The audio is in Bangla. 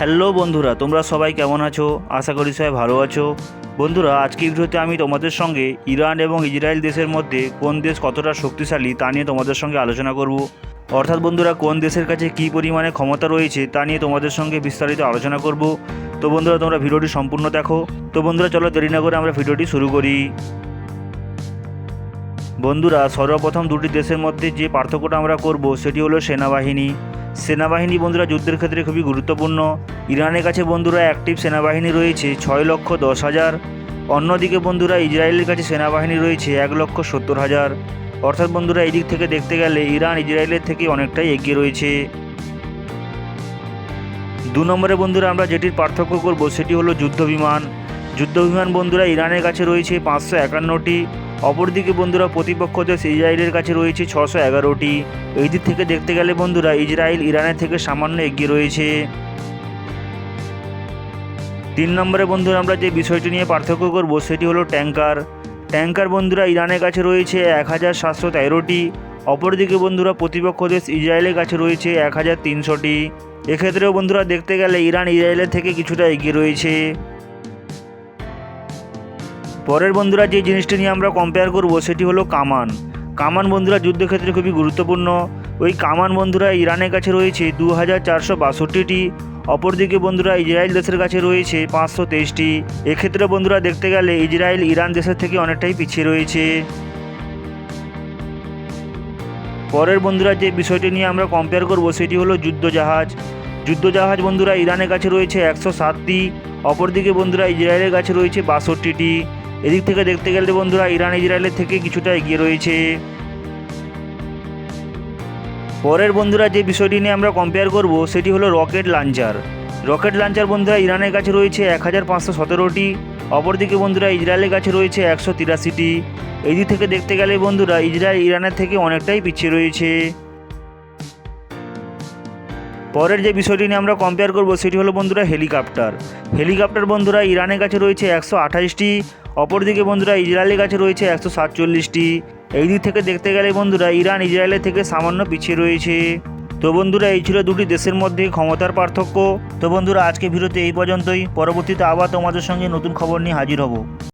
হ্যালো বন্ধুরা, তোমরা সবাই কেমন আছো? আশা করি সবাই ভালো আছো। বন্ধুরা, আজকের ভিডিওতে আমি তোমাদের সঙ্গে ইরান এবং ইসরায়েল দেশের মধ্যে কোন দেশ কতটা শক্তিশালী তা নিয়ে তোমাদের সঙ্গে আলোচনা করব। অর্থাৎ বন্ধুরা, কোন দেশের কাছে কী পরিমাণে ক্ষমতা রয়েছে তা নিয়ে তোমাদের সঙ্গে বিস্তারিত আলোচনা করব। তো বন্ধুরা, তোমরা ভিডিওটি সম্পূর্ণ দেখো। তো বন্ধুরা, চলো দেরি না করে আমরা ভিডিওটি শুরু করি। বন্ধুরা, সর্বপ্রথম দুটি দেশের মধ্যে যে পার্থক্যটা আমরা করব সেটি হলো সেনাবাহিনী বন্ধুরা যুদ্ধের ক্ষেত্রে খুবই গুরুত্বপূর্ণ। ইরানের কাছে বন্ধুরা অ্যাক্টিভ সেনাবাহিনী রয়েছে 6,10,000। অন্যদিকে বন্ধুরা ইসরায়েলের কাছে সেনাবাহিনী রয়েছে 1,70,000। অর্থাৎ বন্ধুরা, এই দিক থেকে দেখতে গেলে ইরান ইসরায়েলের থেকে অনেকটাই এগিয়ে রয়েছে। 2 নম্বরে বন্ধুরা আমরা যেটির পার্থক্য করব সেটি হলো যুদ্ধবিমান বন্ধুরা ইরানের কাছে রয়েছে 551টি। অপরদিকে বন্ধুরা প্রতিপক্ষ দেশ ইসরায়েলের কাছে রয়েছে 611টি। এই দিক থেকে দেখতে গেলে বন্ধুরা ইসরায়েল ইরানের থেকে সামান্য এগিয়ে রয়েছে। 3 নম্বরে বন্ধুরা আমরা যে বিষয়টি নিয়ে পার্থক্য করব সেটি হলো ট্যাঙ্কার বন্ধুরা ইরানের কাছে রয়েছে 1,713টি। অপরদিকে বন্ধুরা প্রতিপক্ষ দেশ ইসরায়েলের কাছে রয়েছে 1,300টি। এক্ষেত্রেও বন্ধুরা দেখতে গেলে ইরান ইসরায়েলের থেকে কিছুটা এগিয়ে রয়েছে। পরের বন্ধুরা যে জিনিসটি নিয়ে আমরা কম্পেয়ার করব সেটি হলো কামান বন্ধুরা যুদ্ধক্ষেত্রে খুবই গুরুত্বপূর্ণ। ওই কামান বন্ধুরা ইরানের কাছে রয়েছে 2,462টি। অপরদিকে বন্ধুরা ইসরায়েল দেশের কাছে রয়েছে 523টি। এক্ষেত্রে বন্ধুরা দেখতে গেলে ইসরায়েল ইরান দেশের থেকে অনেকটাই পিছিয়ে রয়েছে। পরের বন্ধুরা যে বিষয়টি নিয়ে আমরা কম্পেয়ার করব সেটি হলো যুদ্ধজাহাজ বন্ধুরা ইরানের কাছে রয়েছে 107টি। অপরদিকে বন্ধুরা ইসরায়েলের কাছে রয়েছে 62টি। এদিক থেকে দেখতে গেলে বন্ধুরা ইরান ইসরায়েলের থেকে কিছুটা এগিয়ে রয়েছে। পরের বন্ধুরা যে বিষয়টি নিয়ে আমরা কম্পেয়ার করব সেটি হলো রকেট লঞ্চার বন্ধুরা ইরানের কাছে রয়েছে 1,517টি। অপরদিকে বন্ধুরা ইসরায়েলের কাছে রয়েছে 183টি। এই দিক থেকে দেখতে গেলে বন্ধুরা ইসরায়েল ইরানের থেকে অনেকটাই পিছিয়ে রয়েছে। পরের যে বিষয়টি নিয়ে আমরা কম্পেয়ার করব সেটি হলো বন্ধুরা হেলিকপ্টার বন্ধুরা ইরানের কাছে রয়েছে 128টি। অপরদিকে বন্ধুরা ইসরায়েলের কাছে রয়েছে 147টি। এই দিক থেকে দেখতে গেলে বন্ধুরা ইরান ইসরায়েলের থেকে সামান্য পিছিয়ে রয়েছে। তো বন্ধুরা, এই ছিল দুটি দেশের মধ্যে ক্ষমতার পার্থক্য। তো বন্ধুরা, আজকে ভিডিওতে এই পর্যন্তই। পরবর্তীতে আবার তোমাদের সঙ্গে নতুন খবর নিয়ে হাজির হব।